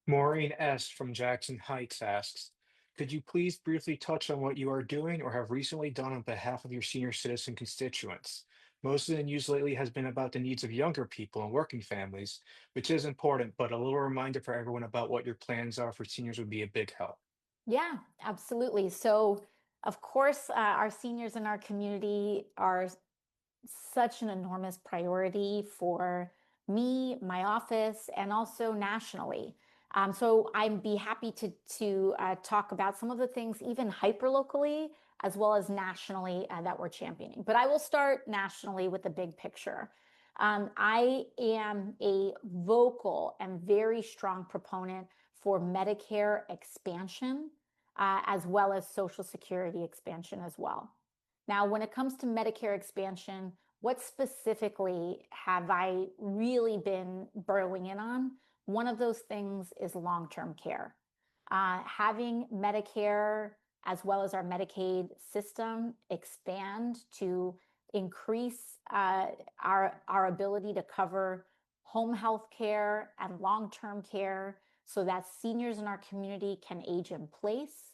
Maureen S. from Jackson Heights asks, could you please briefly touch on what you are doing or have recently done on behalf of your senior citizen constituents? Most of the news lately has been about the needs of younger people and working families, which is important, but a little reminder for everyone about what your plans are for seniors would be a big help. Yeah, absolutely. So, of course, our seniors in our community are such an enormous priority for me, my office, and also nationally. So I'd be happy to talk about some of the things, even hyper locally as well as nationally, that we're championing. But I will start nationally with the big picture. I am a vocal and very strong proponent for Medicare expansion, as well as Social Security expansion as well. Now, when it comes to Medicare expansion, what specifically have I really been burrowing in on? One of those things is long-term care. Having Medicare as well as our Medicaid system expand to increase our ability to cover home health care and long-term care so that seniors in our community can age in place.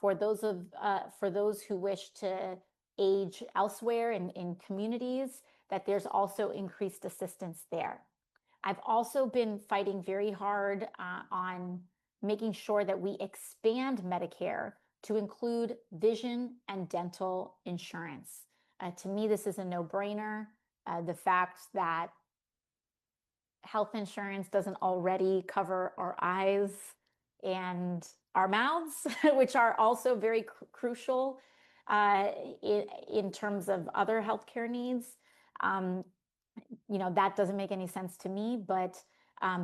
For those who wish to age elsewhere in communities, that there's also increased assistance there. I've also been fighting very hard on making sure that we expand Medicare to include vision and dental insurance. To me, this is a no-brainer. The fact that health insurance doesn't already cover our eyes and our mouths, which are also very crucial in terms of other healthcare needs. Um, that doesn't make any sense to me, but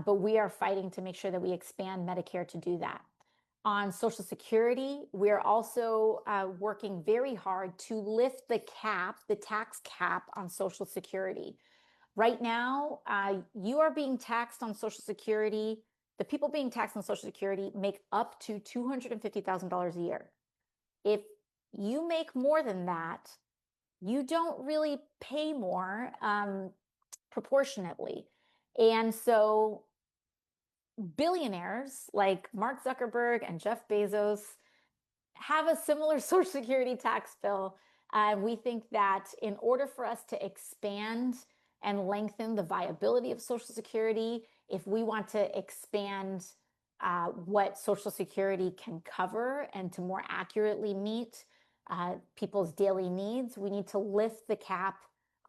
we are fighting to make sure that we expand Medicare to do that. On Social Security, we're also working very hard to lift the tax cap on Social Security. Right now, you are being taxed on Social Security. The people being taxed on Social Security make up to $250,000 a year. If you make more than that, you don't really pay more proportionately. And so billionaires like Mark Zuckerberg and Jeff Bezos have a similar Social Security tax bill. We think that in order for us to expand and lengthen the viability of Social Security, if we want to expand what Social Security can cover and to more accurately meet people's daily needs, we need to lift the cap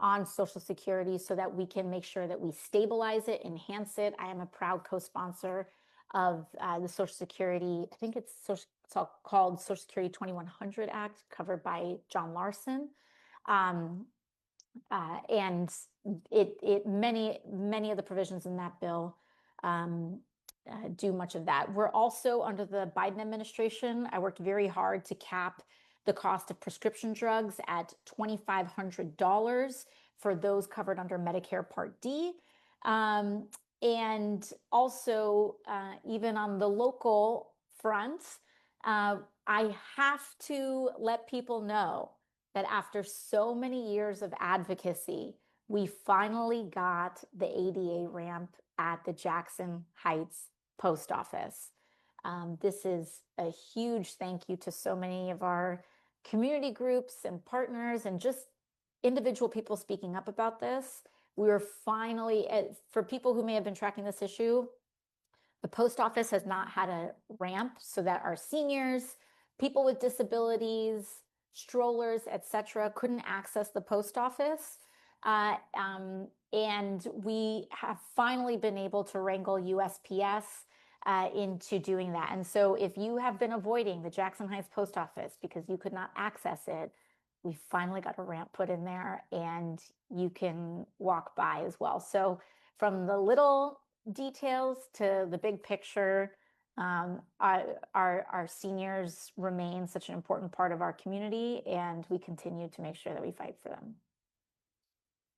on Social Security so that we can make sure that we stabilize it, enhance it. I am a proud co-sponsor of the Social Security, I think it's all called Social Security 2100 Act, covered by John Larson. Um, and many of the provisions in that bill um, do much of that. We're also under the Biden administration. I worked very hard to cap the cost of prescription drugs at $2,500 for those covered under Medicare Part D. And also, even on the local front, I have to let people know that after so many years of advocacy, we finally got the ADA ramp at the Jackson Heights post office. This is a huge thank you to so many of our community groups and partners and just individual people speaking up about this. We were finally, for people who may have been tracking this issue, the post office has not had a ramp so that our seniors, people with disabilities, strollers, etc., couldn't access the post office. And we have finally been able to wrangle USPS into doing that. And so if you have been avoiding the Jackson Heights post office because you could not access it, we finally got a ramp put in there and you can walk by as well. So from the little details to the big picture, our seniors remain such an important part of our community, and we continue to make sure that we fight for them.